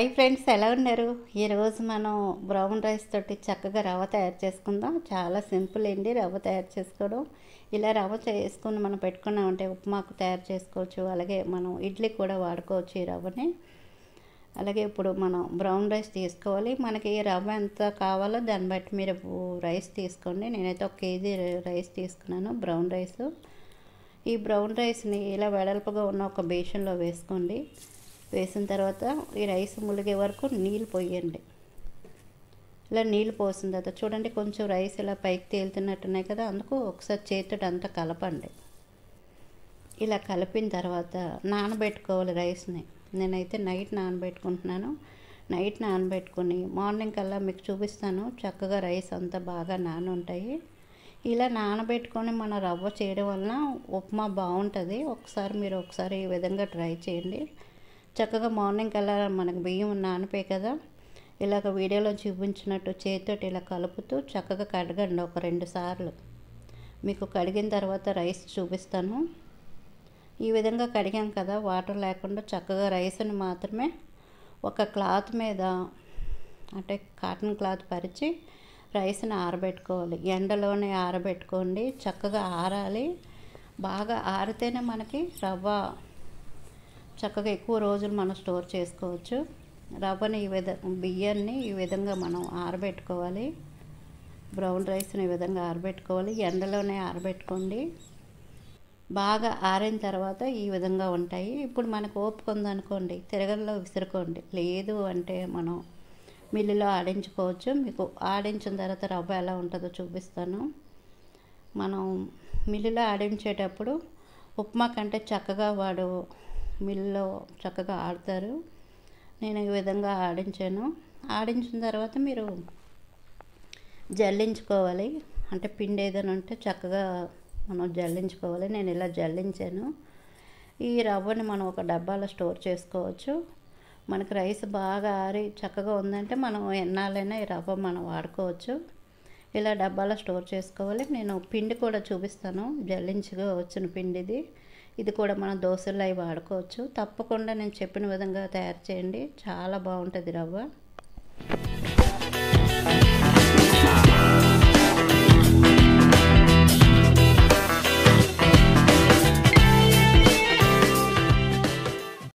Hi friends, ఎలా ఉన్నారు? ఈరోజు మనం బ్రౌన్ రైస్ తోటి చక్కగా రవ్వ తయారు చేసుకుందాం. చాలా సింపుల్ అండి రవ్వ తయారు చేసుకోవడం. ఇలా రవ్వ చేసుకుని మనం పెట్టుకున్నామంటే ఉప్మాకు తయారు చేసుకోవచ్చు. అలాగే మనం ఇడ్లీ కూడా వాడుకోవచ్చు ఈ రవ్వని. అలాగే ఇప్పుడు మనం బ్రౌన్ రైస్ తీసుకోవాలి. మనకి రవ్వ ఎంత కావాలో దాన్ని బట్టి మీరు రైస్ తీసుకోండి. నేనైతే 1 కేజీ రైస్ తీసుకున్నాను, బ్రౌన్ రైస్. ఈ బ్రౌన్ రైస్ని ఇలా వెడల్పుగా ఉన్న ఒక బేషన్లో వేసుకోండి. వేసిన తర్వాత ఈ రైస్ ములిగే వరకు నీళ్ళు పోయండి. ఇలా నీళ్ళు పోసిన తర్వాత చూడండి, కొంచెం రైస్ ఇలా పైకి తేలుతున్నట్టున్నాయి కదా, అందుకు ఒకసారి చేతితో అంతా కలపండి. ఇలా కలిపిన తర్వాత నానబెట్టుకోవాలి రైస్ని. నేనైతే నైట్ నానబెట్టుకుంటున్నాను. నైట్ నానబెట్టుకొని మార్నింగ్ కల్లా మీకు చూపిస్తాను. చక్కగా రైస్ అంతా బాగా నానుంటాయి. ఇలా నానబెట్టుకొని మన రవ్వ చేయడం వలన ఉప్మా బాగుంటుంది. ఒకసారి ఈ విధంగా ట్రై చేయండి. చక్కగా మార్నింగ్ కల్లా మనకు బియ్యం నానిపోయి కదా, ఇలాగ వీడియోలో చూపించినట్టు చేతితోటి ఇలా కలుపుతూ చక్కగా కడగండి ఒక 2 సార్లు. మీకు కడిగిన తర్వాత రైస్ చూపిస్తాను. ఈ విధంగా కడిగాం కదా, వాటర్ లేకుండా చక్కగా రైస్ని మాత్రమే ఒక క్లాత్ మీద, అంటే కాటన్ క్లాత్ పరిచి రైస్ని ఆరబెట్టుకోవాలి. ఎండలోనే ఆరబెట్టుకోండి, చక్కగా ఆరాలి. బాగా ఆరితేనే మనకి రవ్వ చక్కగా ఎక్కువ రోజులు మనం స్టోర్ చేసుకోవచ్చు. రవ్వని బియ్యాన్ని ఈ విధంగా మనం ఆరబెట్టుకోవాలి. బ్రౌన్ రైస్ని ఈ విధంగా ఆరబెట్టుకోవాలి. ఎండలోనే ఆరబెట్టుకోండి. బాగా ఆరిన తర్వాత ఈ విధంగా ఉంటాయి. ఇప్పుడు మనకు ఓపిక ఉందనుకోండి, తిరగల్లో విసురుకోండి. లేదు అంటే మనం మిల్లులో ఆడించుకోవచ్చు. మీకు ఆడించిన తర్వాత రవ్వ ఎలా ఉంటుందో చూపిస్తాను. మనం మిల్లులో ఆడించేటప్పుడు ఉప్మా కంటే చక్కగా మిల్లులో చక్కగా ఆడతారు. నేను ఈ విధంగా ఆడించాను. ఆడించిన తర్వాత మీరు జల్లించుకోవాలి. అంటే పిండి ఏదైనా ఉంటే చక్కగా మనం జల్లించుకోవాలి. నేను ఇలా జల్లించాను. ఈ రవ్వని మనం ఒక డబ్బాలో స్టోర్ చేసుకోవచ్చు. మనకు రైస్ బాగా ఆరి చక్కగా ఉందంటే మనం ఎన్నాళ్ళైనా ఈ రవ్వ మనం వాడుకోవచ్చు. ఇలా డబ్బాలో స్టోర్ చేసుకోవాలి. నేను పిండి కూడా చూపిస్తాను, జల్లించుగా వచ్చిన పిండిది. ఇది కూడా మనం దోశల్లో అవి వాడుకోవచ్చు. తప్పకుండా నేను చెప్పిన విధంగా తయారు చేయండి, చాలా బాగుంటుంది రవ్వ.